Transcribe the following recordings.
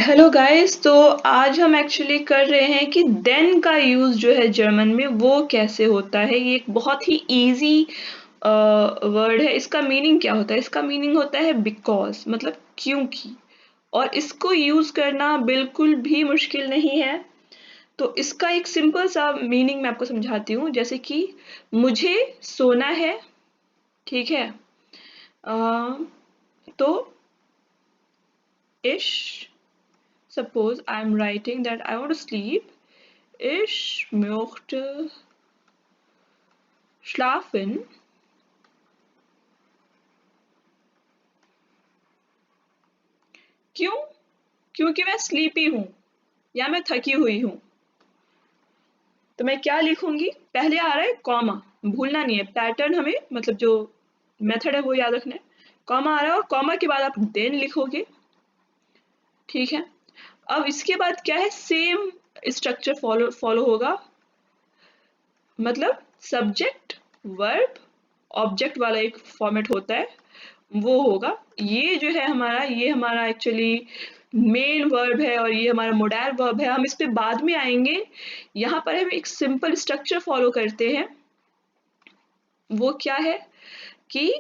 Hello guys. तो आज हम एक्चुअली कर रहे हैं कि देन का यूज़ जो है जर्मन में वो कैसे होता है। ये एक बहुत ही इजी वर्ड है। इसका मीनिंग क्या होता है? इसका मीनिंग होता है बिकॉज, मतलब क्योंकि। और इसको यूज़ करना बिल्कुल भी मुश्किल नहीं है। तो इसका एक सिंपल सा मीनिंग मैं आपको समझाती हूँ। जैसे कि मुझे सोना है, ठीक है। अ, तो इश, suppose I'm writing that I want to sleep. Ich möchte schlafen. क्यों? क्योंकि मैं स्लीपी हूँ या मैं थकी हुई हूँ। तो मैं क्या लिखूंगी? पहले आ रहा है कॉमा, भूलना नहीं है। पैटर्न हमें, मतलब जो मेथड है वो याद रखना है। कॉमा आ रहा है और कॉमा के बाद आप देन लिखोगे, ठीक है। अब इसके बाद क्या है? सेम स्ट्रक्चर फॉलो होगा। मतलब सब्जेक्ट, वर्ब, ऑब्जेक्ट वाला एक फॉर्मेट होता है, वो होगा। ये जो है हमारा, ये हमारा एक्चुअली मेन वर्ब है और ये हमारा मोडाइल वर्ब है। हम इस पे बाद में आएंगे। यहाँ पर हम एक सिंपल स्ट्रक्चर फॉलो करते हैं। वो क्या है कि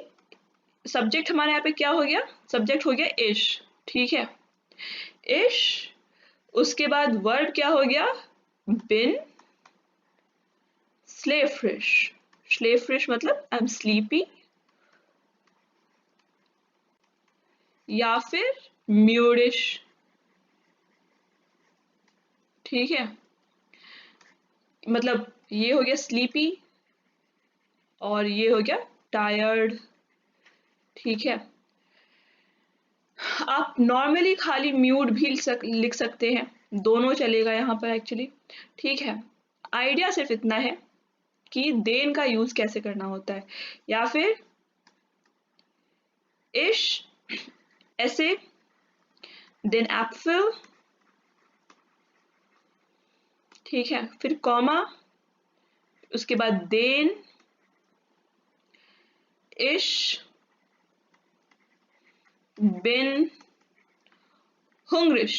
सब्जेक्ट हमारे यहाँ पे क्या हो गया? सब्जेक्ट हो गया इश, ठीक है। इश, उसके बाद वर्ब क्या हो गया? बिन स्लेफ्रिश। स्लेफ्रिश मतलब आई एम स्लीपी, या फिर म्यूडिश, ठीक है। मतलब ये हो गया स्लीपी और ये हो गया टायर्ड, ठीक है। आप नॉर्मली खाली म्यूट भी लिख सकते हैं, दोनों चलेगा यहाँ पर एक्चुअली, ठीक है। आइडिया सिर्फ इतना है कि देन का यूज कैसे करना होता है। या फिर इश, ऐसे, देन एप्पल, ठीक है। फिर कॉमा, उसके बाद देन इश बिन हुंग्रिश।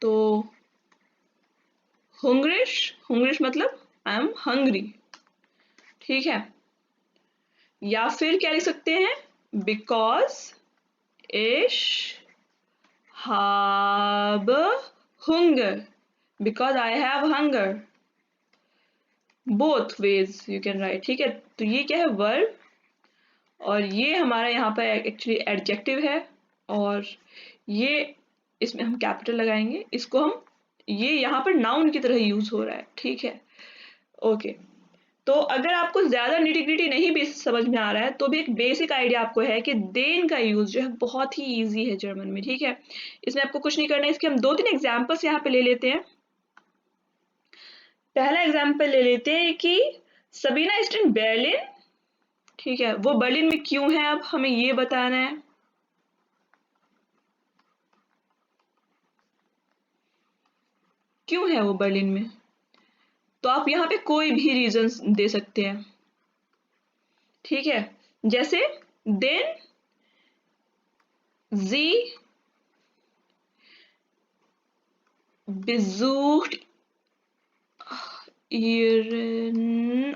तो हुंग्रिश, हुंग्रिश मतलब आई एम हंग्री, ठीक है। या फिर क्या लिख सकते हैं? बिकॉज इश habe hunger, because I have hunger. both ways you can write, ठीक है। तो ये क्या है? वर्ब, और ये हमारा यहाँ पर एक्चुअली एडजेक्टिव है। और ये, इसमें हम कैपिटल लगाएंगे, इसको हम, ये यहाँ पर नाउन की तरह यूज हो रहा है, ठीक है। ओके। तो अगर आपको ज़्यादा निटी-ग्रिटी नहीं भी समझ में आ रहा है, तो भी एक बेसिक आइडिया आपको है कि देन का यूज़ जो है बहुत ही ईज़ी है जर्मन में, ठीक है। इसमें आपको कुछ नहीं करना है। इसके हम 2-3 एग्ज़ाम्पल्स यहाँ पे ले लेते हैं। पहला एग्ज़ाम्पल ले लेते हैं कि सबीना इज़ इन बर्लिन, ठीक है। वो बर्लिन में क्यों है, अब हमें ये बताना है। क्यों है वो बर्लिन में? तो आप यहाँ पे कोई भी रीज़न्स दे सकते हैं, ठीक है। जैसे देन ज़ी besucht ihren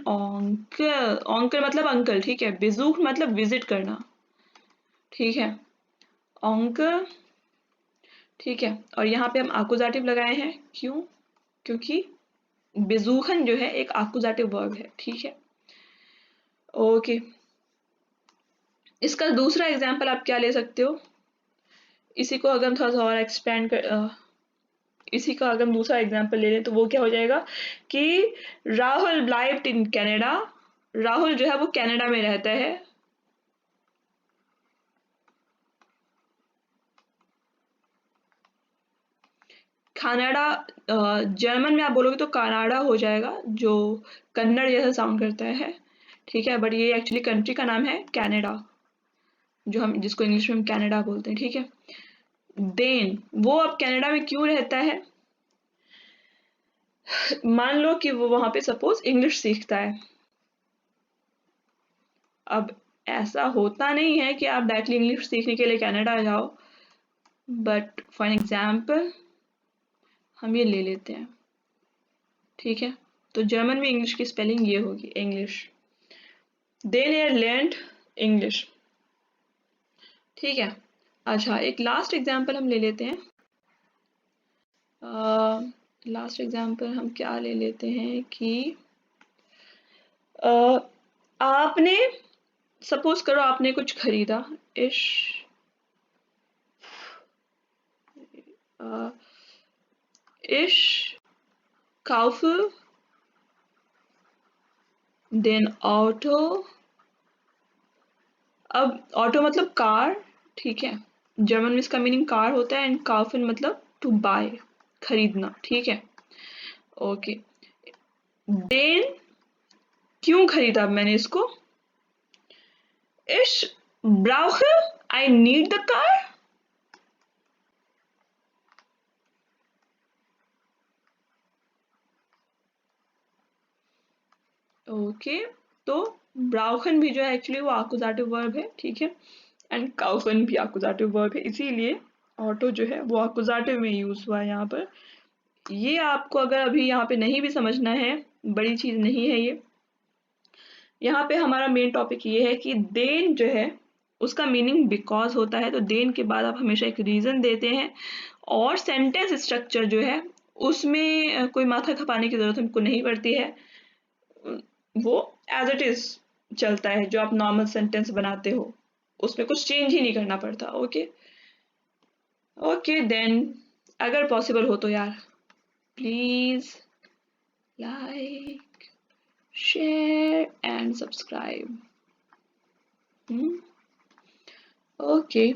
onkel, onkel मतलब अंकल, ठीक है। besucht मतलब विजिट करना, ठीक है। onkel, ठीक है। और यहाँ पे हम आकुजाटिव लगाए हैं, क्यों? क्योंकि besuchen जो है एक आकुजाटिव वर्ब है, ठीक है। ओके। इसका दूसरा एग्जाम्पल आप क्या ले सकते हो? इसी को अगर हम थोड़ा सा और एक्सपेंड कर, इसी का अगर हम दूसरा एग्जाम्पल ले लें तो वो क्या हो जाएगा कि राहुल ब्लाइव्ड इन कनाडा। राहुल जो है वो कनाडा में रहता है। कनाडा, जर्मन में आप बोलोगे तो कनाडा हो जाएगा, जो कन्नड़ जैसा साउंड करता है, ठीक है। बट ये एक्चुअली कंट्री का नाम है कनाडा, जो हम, जिसको इंग्लिश में हम कनाडा बोलते हैं, ठीक है। देन वो अब कनाडा में क्यों रहता है? मान लो कि वो वहां पे सपोज इंग्लिश सीखता है। अब ऐसा होता नहीं है कि आप डायरेक्टली इंग्लिश सीखने के लिए कनाडा जाओ, बट फॉर एग्जाम्पल हम ये ले लेते हैं, ठीक है। तो जर्मन में इंग्लिश की स्पेलिंग ये होगी, इंग्लिश। दे लर्नड इंग्लिश, ठीक है। अच्छा, एक लास्ट एग्जाम्पल हम ले लेते हैं। लास्ट एग्जाम्पल हम क्या ले लेते हैं कि आपने, सपोज करो आपने कुछ खरीदा, इश इश kaufe den Auto। अब ऑटो मतलब कार, ठीक है। जर्मन में इसका मीनिंग कार होता है, एंड काउफन मतलब टू बाय, खरीदना, ठीक है। ओके, देन क्यों खरीदा मैंने इसको? Ich brauche, I need the car। Okay, तो ब्राउखन भी जो है एक्चुअली वो आकुजाटिव वर्ब है, ठीक है। एंड काउफन भी आकुजाटिव वर्ब है, इसीलिए ऑटो जो है वो आकुजाटिव में यूज हुआ है यहाँ पर। ये आपको अगर अभी यहाँ पे नहीं भी समझना है, बड़ी चीज नहीं है ये। यहाँ पे हमारा मेन टॉपिक ये है कि देन जो है उसका मीनिंग बिकॉज होता है, तो देन के बाद आप हमेशा एक रीजन देते हैं, और सेंटेंस स्ट्रक्चर जो है उसमें कोई माथा खपाने की जरूरत हमको नहीं पड़ती है, वो एज इट इज चलता है। जो आप नॉर्मल सेंटेंस बनाते हो उसमें कुछ चेंज ही नहीं करना पड़ता। ओके ओके, देन अगर पॉसिबल हो तो यार please like, share and subscribe। Okay.